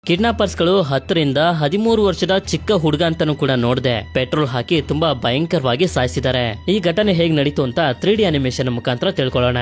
ಕಿಡ್ನಾಪರ್ಸ್ಗಳು 10ರಿಂದ 13 ವರ್ಷದ ಚಿಕ್ಕ ಹುಡುಗ ಅಂತಾನೂ ಕೂಡ ನೋಡದೆ ಪೆಟ್ರೋಲ್ ಹಾಕಿ ತುಂಬಾ ಭಯಂಕರವಾಗಿ ಸಾಯಿಸಿದ್ದಾರೆ. ಈ ಘಟನೆ ಹೇಗ್ ನಡೀತು ಅಂತ 3D ಅನಿಮೇಷನ್ ಮುಖಾಂತರ ತಿಳ್ಕೊಳ್ಳೋಣ.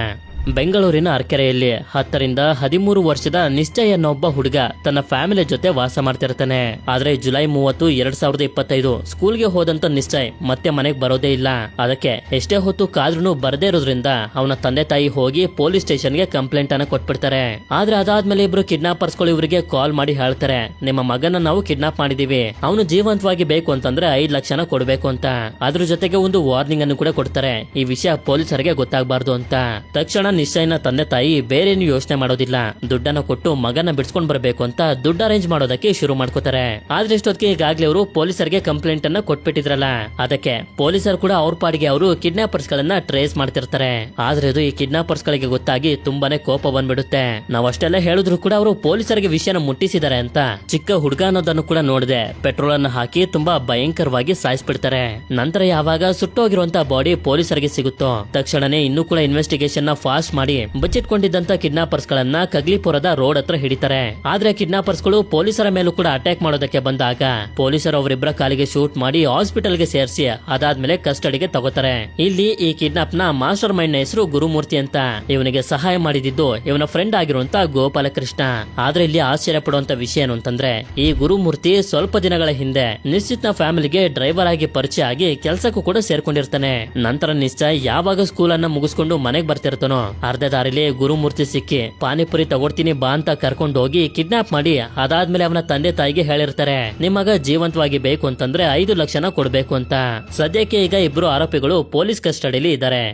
ಬೆಂಗಳೂರಿನ ಅರ್ಕೆರೆಯಲ್ಲಿ 10ರಿಂದ 13 ವರ್ಷದ ನಿಶ್ಚಯ್ ಅನ್ನೋ ಒಬ್ಬ ಹುಡುಗ ತನ್ನ ಫ್ಯಾಮಿಲಿ ಜೊತೆ ವಾಸ ಮಾಡ್ತಿರ್ತಾನೆ. ಆದ್ರೆ ಜುಲೈ 30, 2025 ಸ್ಕೂಲ್ಗೆ ಹೋದಂತ ನಿಶ್ಚಯ್ ಮತ್ತೆ ಮನೆಗೆ ಬರೋದೇ ಇಲ್ಲ. ಅದಕ್ಕೆ ಎಷ್ಟೇ ಹೊತ್ತು ಕಾದ್ರೂ ಬರದೇ ಇರೋದ್ರಿಂದ ಅವನ ತಂದೆ ತಾಯಿ ಹೋಗಿ ಪೊಲೀಸ್ ಸ್ಟೇಷನ್ಗೆ ಕಂಪ್ಲೇಂಟ್ ಅನ್ನ ಕೊಟ್ಬಿಡ್ತಾರೆ. ಆದ್ರೆ ಅದಾದ್ಮೇಲೆ ಇಬ್ರು ಕಿಡ್ನಾಪರ್ಸ್ಗಳು ಇವರಿಗೆ ಕಾಲ್ ಮಾಡಿ ಹೇಳ್ತಾರೆ, ನಿಮ್ಮ ಮಗನ ನಾವು ಕಿಡ್ನಾಪ್ ಮಾಡಿದೀವಿ, ಅವನು ಜೀವಂತವಾಗಿ ಬೇಕು ಅಂತಂದ್ರೆ 5 ಲಕ್ಷನ ಕೊಡ್ಬೇಕು ಅಂತ. ಅದ್ರ ಜೊತೆಗೆ ಒಂದು ವಾರ್ನಿಂಗ್ ಅನ್ನು ಕೂಡ ಕೊಡ್ತಾರೆ, ಈ ವಿಷಯ ಪೊಲೀಸರಿಗೆ ಗೊತ್ತಾಗಬಾರ್ದು ಅಂತ. ತಕ್ಷಣ ನಿಶ್ಚಯನ ತಂದೆ ತಾಯಿ ಬೇರೇನು ಯೋಚನೆ ಮಾಡೋದಿಲ್ಲ, ದುಡ್ಡನ್ನ ಕೊಟ್ಟು ಮಗನ ಬಿಡ್ಸ್ಕೊಂಡ್ ಬರ್ಬೇಕು ಅಂತ ದುಡ್ಡು ಅರೇಂಜ್ ಮಾಡೋದಕ್ಕೆ ಶುರು ಮಾಡ್ಕೋತಾರೆ. ಆದ್ರೆ ಇಷ್ಟೊತ್ತಿಗೆ ಈಗಾಗ್ಲೇ ಅವರು ಪೊಲೀಸರಿಗೆ ಕಂಪ್ಲೇಂಟ್ ಅನ್ನ ಕೊಟ್ಬಿಟ್ಟಿದ್ರಲ್ಲ, ಅದಕ್ಕೆ ಪೊಲೀಸರು ಕೂಡ ಅವ್ರ ಪಾಡಿಗೆ ಅವರು ಕಿಡ್ನಾಪರ್ಸ್ ಗಳನ್ನ ಟ್ರೇಸ್ ಮಾಡ್ತಿರ್ತಾರೆ. ಆದ್ರೆ ಇದು ಈ ಕಿಡ್ನಾಪರ್ಸ್ ಗಳಿಗೆ ಗೊತ್ತಾಗಿ ತುಂಬಾನೇ ಕೋಪ ಬಂದ್ಬಿಡುತ್ತೆ. ನಾವ್ ಅಷ್ಟೆಲ್ಲ ಹೇಳಿದ್ರು ಕೂಡ ಅವರು ಪೊಲೀಸರಿಗೆ ವಿಷಯನ ಮುಟ್ಟಿಸಿದ್ದಾರೆ ಅಂತ ಚಿಕ್ಕ ಹುಡುಗ ಅನ್ನೋದನ್ನು ಕೂಡ ನೋಡದೆ ಪೆಟ್ರೋಲ್ ಅನ್ನ ಹಾಕಿ ತುಂಬಾ ಭಯಂಕರವಾಗಿ ಸಾಯಿಸ್ಬಿಡ್ತಾರೆ. ನಂತರ ಯಾವಾಗ ಸುಟ್ಟೋಗಿರುವಂತ ಬಾಡಿ ಪೊಲೀಸರಿಗೆ ಸಿಗುತ್ತೋ ತಕ್ಷಣನೇ ಇನ್ನೂ ಕೂಡ ಇನ್ವೆಸ್ಟಿಗೇಷನ್ ನ ಫಾಸ್ಟ್ ಮಾಡಿ ಬಚ್ಚಿಟ್ಕೊಂಡಿದ್ದಂತ ಕಿಡ್ನಾಪರ್ಸ್ ಗಳನ್ನ ಕಗ್ಲಿಪುರದ ರೋಡ್ ಹತ್ರ ಹಿಡಿತಾರೆ. ಆದ್ರೆ ಕಿಡ್ನಾಪರ್ಸ್ ಗಳು ಪೊಲೀಸರ ಮೇಲೂ ಕೂಡ ಅಟ್ಯಾಕ್ ಮಾಡೋದಕ್ಕೆ ಬಂದಾಗ ಪೊಲೀಸರು ಅವರಿಬ್ಬರ ಕಾಲಿಗೆ ಶೂಟ್ ಮಾಡಿ ಹಾಸ್ಪಿಟಲ್ ಗೆ ಸೇರಿಸಿ ಅದಾದ್ಮೇಲೆ ಕಸ್ಟಡಿಗೆ ತಗೋತಾರೆ. ಇಲ್ಲಿ ಈ ಕಿಡ್ನಾಪ್ ನ ಮಾಸ್ಟರ್ ಮೈಂಡ್ ನ ಹೆಸರು ಗುರುಮೂರ್ತಿ ಅಂತ. ಇವನಿಗೆ ಸಹಾಯ ಮಾಡಿದ್ದು ಇವನ ಫ್ರೆಂಡ್ ಆಗಿರುವಂತ ಗೋಪಾಲಕೃಷ್ಣ. ಆದ್ರೆ ಇಲ್ಲಿ ಆಶ್ಚರ್ಯ ಪಡುವಂತ ವಿಷಯ ಏನು ಅಂತಂದ್ರೆ ಈ ಗುರುಮೂರ್ತಿ ಸ್ವಲ್ಪ ದಿನಗಳ ಹಿಂದೆ ನಿಶ್ಚಿತ್ ನ ಫ್ಯಾಮಿಲಿಗೆ ಡ್ರೈವರ್ ಆಗಿ ಪರಿಚಯ ಆಗಿ ಕೆಲ್ಸಕ್ಕೂ ಕೂಡ ಸೇರ್ಕೊಂಡಿರ್ತಾನೆ. ನಂತರ ನಿಶ್ಚಯ್ ಯಾವಾಗ ಸ್ಕೂಲ್ ಅನ್ನ ಮುಗಿಸ್ಕೊಂಡು ಮನೆಗ್ ಬರ್ತಿರ್ತಾನೋ ಅರ್ಧ ದಾರಿಲಿ ಗುರುಮೂರ್ತಿ ಸಿಕ್ಕಿ ಪಾನಿಪುರಿ ತಗೊಡ್ತೀನಿ ಬಾ ಅಂತ ಕರ್ಕೊಂಡು ಹೋಗಿ ಕಿಡ್ನಾಪ್ ಮಾಡಿ ಅದಾದ್ಮೇಲೆ ಅವನ ತಂದೆ ತಾಯಿಗೆ ಹೇಳಿರ್ತಾರೆ, ನಿಮ್ಮಗ ಜೀವಂತವಾಗಿ ಬೇಕು ಅಂತಂದ್ರೆ 5 ಲಕ್ಷನ ಕೊಡ್ಬೇಕು ಅಂತ. ಸದ್ಯಕ್ಕೆ ಈಗ ಇಬ್ರು ಆರೋಪಿಗಳು ಪೊಲೀಸ್ ಕಸ್ಟಡಿಲಿ ಇದ್ದಾರೆ.